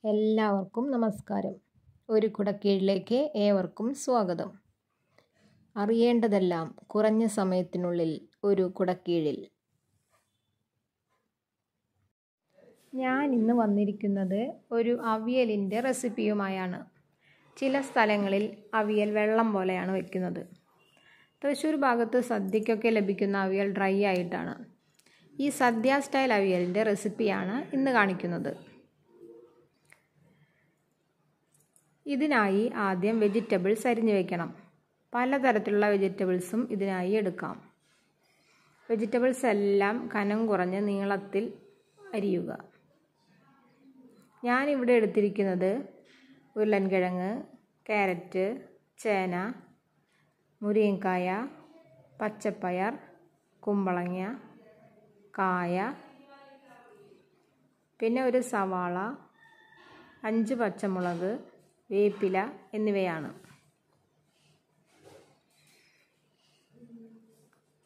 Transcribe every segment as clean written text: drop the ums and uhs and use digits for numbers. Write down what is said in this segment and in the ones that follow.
എല്ലാവർക്കും നമസ്കാരം. ഒരു കുടക്കീഴിലേക്ക് ഏവർക്കും സ്വാഗതം. അറിയേണ്ടതെല്ലാം കുറഞ്ഞ സമയത്തിനുള്ളിൽ ഒരു കുടക്കീഴിൽ. ഞാൻ ഇന്ന് വന്നിരിക്കുന്നത് ഒരു അവിയലിൻ്റെ റെസിപ്പിയുമായാണ്. ചില സ്ഥലങ്ങളിൽ അവിയൽ വെള്ളം പോലെയാണ് വയ്ക്കുന്നത്. തൃശ്ശൂർ ഭാഗത്ത് സദ്യക്കൊക്കെ ലഭിക്കുന്ന അവിയൽ ഡ്രൈ ആയിട്ടാണ്. ഈ സദ്യ സ്റ്റൈൽ അവിയലിൻ്റെ റെസിപ്പിയാണ് ഇന്ന് കാണിക്കുന്നത്. ഇതിനായി ആദ്യം വെജിറ്റബിൾസ് അരിഞ്ഞു വയ്ക്കണം. പലതരത്തിലുള്ള വെജിറ്റബിൾസും ഇതിനായി എടുക്കാം. വെജിറ്റബിൾസ് എല്ലാം കനം കുറഞ്ഞ് നീളത്തിൽ അരിയുക. ഞാനിവിടെ എടുത്തിരിക്കുന്നത് ഉരുളൻകിഴങ്ങ്, ക്യാരറ്റ്, ചേന, മുരിങ്ങക്കായ, പച്ചപ്പയർ, കുമ്പളങ്ങ, കായ, പിന്നെ ഒരു സവാള, 5 പച്ചമുളക്, വേപ്പില എന്നിവയാണ്.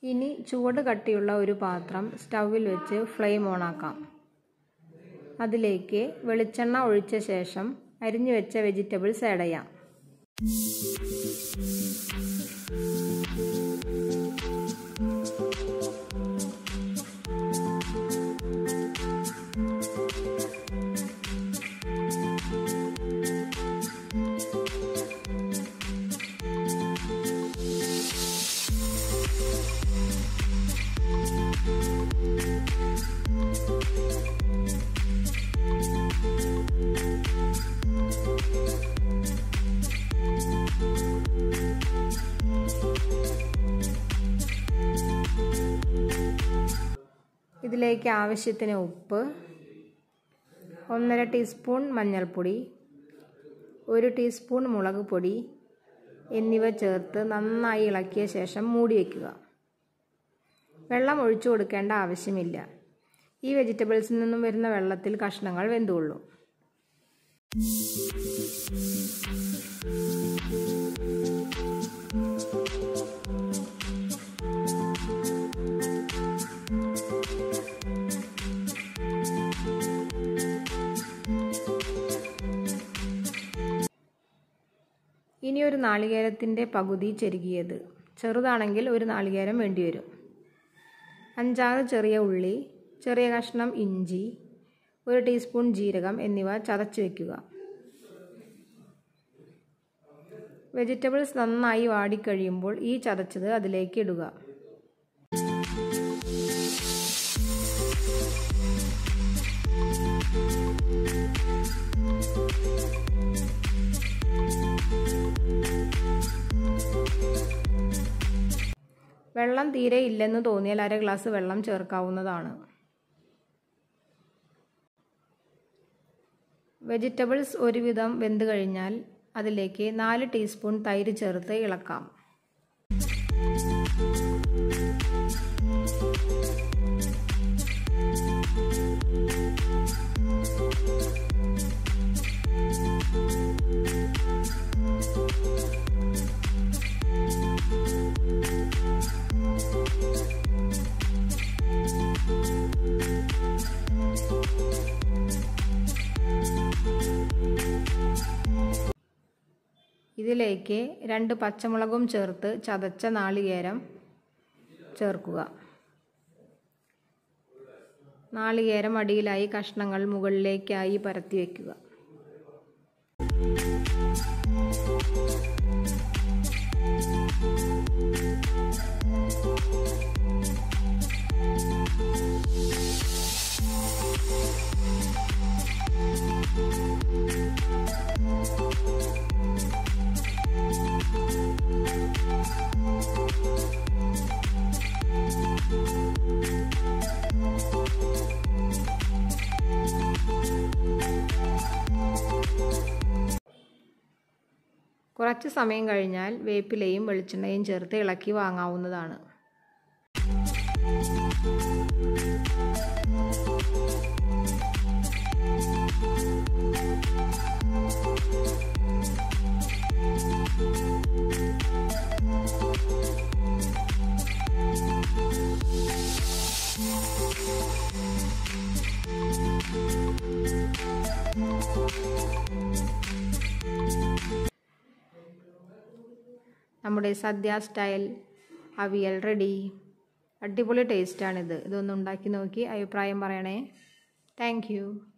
ഇനി ചുവട് കട്ടിയുള്ള ഒരു പാത്രം സ്റ്റൗവിൽ വെച്ച് ഫ്ലെയിം ഓണാക്കാം. അതിലേക്ക് വെളിച്ചെണ്ണ ഒഴിച്ച ശേഷം അരിഞ്ഞു വെച്ച വെജിറ്റബിൾസ് ആഡ് ചെയ്യാം. ഇതിലേക്ക് ആവശ്യത്തിന് ഉപ്പ്, 1.5 ടീസ്പൂൺ മഞ്ഞൾപ്പൊടി, 1 ടീസ്പൂൺ മുളക് പൊടി എന്നിവ ചേർത്ത് നന്നായി ഇളക്കിയ ശേഷം മൂടി വയ്ക്കുക. വെള്ളം ഒഴിച്ചു കൊടുക്കേണ്ട ആവശ്യമില്ല. ഈ വെജിറ്റബിൾസിൽ നിന്നും വരുന്ന വെള്ളത്തിൽ കഷ്ണങ്ങൾ വെന്തുകൊള്ളും. ഇനി ഒരു നാളികേരത്തിൻ്റെ പകുതി ചെരുകിയത്, ചെറുതാണെങ്കിൽ ഒരു നാളികേരം വേണ്ടിവരും. 5-6 ചെറിയ ഉള്ളി, ചെറിയ കഷ്ണം ഇഞ്ചി, 1 ടീസ്പൂൺ ജീരകം എന്നിവ ചതച്ച് വയ്ക്കുക. വെജിറ്റബിൾസ് നന്നായി വാടിക്കഴിയുമ്പോൾ ഈ ചതച്ചത് അതിലേക്ക് ഇടുക. വെള്ളം തീരെ ഇല്ലെന്ന് തോന്നിയാൽ 1/2 ഗ്ലാസ് വെള്ളം ചേർക്കാവുന്നതാണ്. വെജിറ്റബിൾസ് ഒരുവിധം വെന്ത് കഴിഞ്ഞാൽ അതിലേക്ക് 4 ടീസ്പൂൺ തൈര് ചേർത്ത് ഇളക്കാം. ഇതിലേക്ക് 2 പച്ചമുളകും ചേർത്ത് ചതച്ച നാളികേരം ചേർക്കുക. നാളികേരം അടിയിലായി കഷ്ണങ്ങൾ മുകളിലേക്കായി പരത്തി വയ്ക്കുക. കുറച്ച് സമയം കഴിഞ്ഞാൽ വേപ്പിലയും വെളിച്ചെണ്ണയും ചേർത്ത് ഇളക്കി വാങ്ങാവുന്നതാണ്. നമ്മുടെ സദ്യ സ്റ്റൈൽ അവിയൽ റെഡി. അടിപൊളി ടേസ്റ്റാണിത്. ഇതൊന്ന് ഉണ്ടാക്കി നോക്കി അഭിപ്രായം പറയണേ. Thank you.